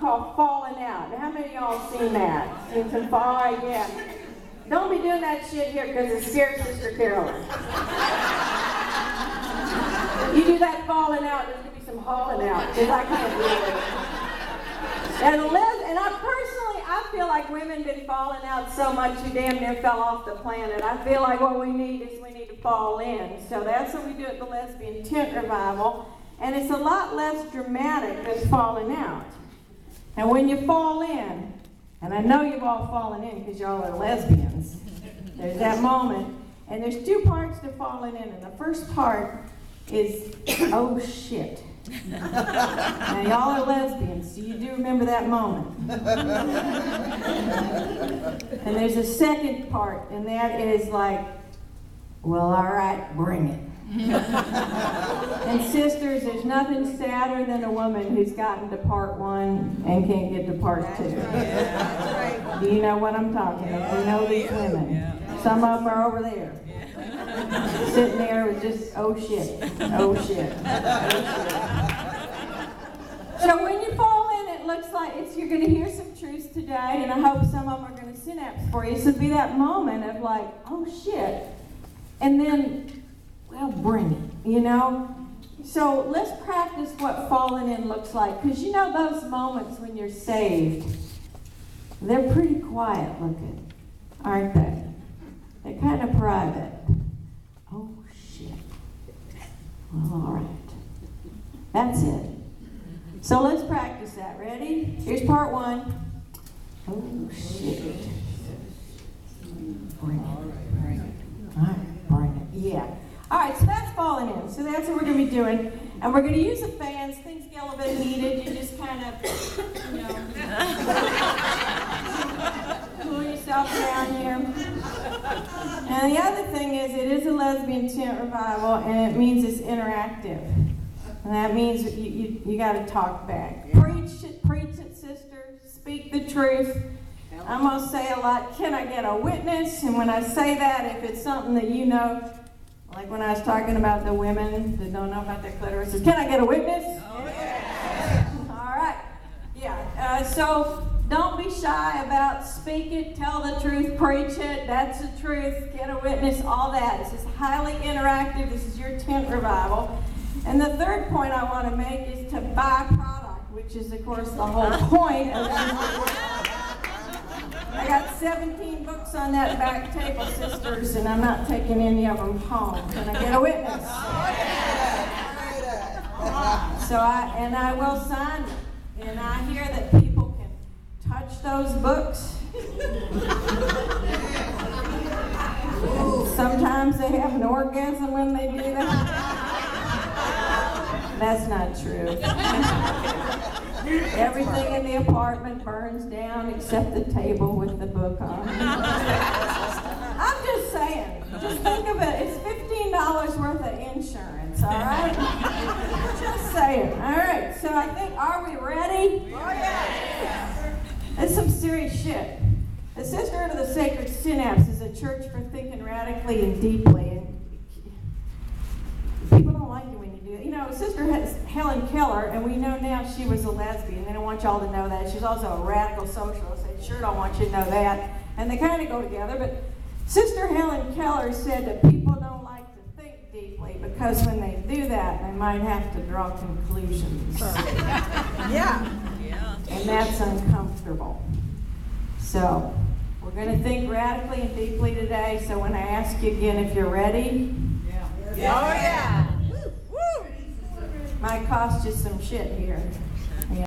called Falling Out. Now, how many of y'all seen that? Seen some fall? Yeah. Don't be doing that shit here because it scares Sister Carolyn. If you do that falling out, there's going to be some hauling out because I can't do it. And I feel like women been falling out so much you damn near fell off the planet. I feel like what we need to fall in. So that's what we do at the Lesbian Tent Revival. And it's a lot less dramatic than falling out. And when you fall in, and I know you've all fallen in because y'all are lesbians, there's that moment. And there's two parts to falling in. And the first part is, oh shit. Now y'all are lesbians, so you do remember that moment. And there's a second part, and that is like, well, all right, bring it. And sisters, there's nothing sadder than a woman who's gotten to part one and can't get to part two. Yeah. Do you know what I'm talking about? You know these women. Yeah. Some of them are over there. Sitting there with just, oh shit, oh shit, oh shit. So when you fall in, it looks like you're going to hear some truths today, and I hope some of them are going to synapse for you. So be that moment of like, oh shit, and then, well, bring it, you know? So let's practice what falling in looks like, because you know those moments when you're saved, they're pretty quiet looking, aren't they? They're kind of private. Oh shit. Well, all right. That's it. So let's practice that. Ready? Here's part one. Oh shit. Bring it. All right, bring it. Yeah. All right, so that's falling in. So that's what we're going to be doing. And we're going to use the fans. Things get a little bit heated. You just kind of, you know, cool yourself down here. And the other thing is, it is a lesbian tent revival, and it means it's interactive. And that means you got to talk back. Preach it, sister. Speak the truth. I'm going to say a lot, can I get a witness? And when I say that, if it's something that you know, like when I was talking about the women that don't know about their clitorises, can I get a witness? Oh, yeah. All right. Yeah. So don't be shy about speak it, tell the truth, preach it. That's the truth. Get a witness, all that. This is highly interactive. This is your tent revival. And the third point I want to make is to buy product, which is, of course, the whole point of this. I got 17 books on that back table, sisters, and I'm not taking any of them home. Can I get a witness? So I will sign them. And I hear that people can touch those books. Sometimes they have an orgasm when they do that. That's not true. Everything in the apartment burns down except the table with the book on it. I'm just saying. Just think of it. It's $15 worth of insurance, all right? Just saying. All right. So I think, are we ready? Oh, yeah. That's some serious shit. The Sisterhood of the Sacred Synapse is a church for thinking radically and deeply. And people don't like it when you do it. You know, Sister Helen Keller, and we know now she was a lesbian. They don't want y'all to know that. She's also a radical socialist. They sure don't want you to know that. And they kind of go together. But Sister Helen Keller said that people don't like to think deeply because when they do that, they might have to draw conclusions. Yeah. And that's uncomfortable. So we're going to think radically and deeply today. So when I ask you again if you're ready, Oh, yeah. might cost you some shit here.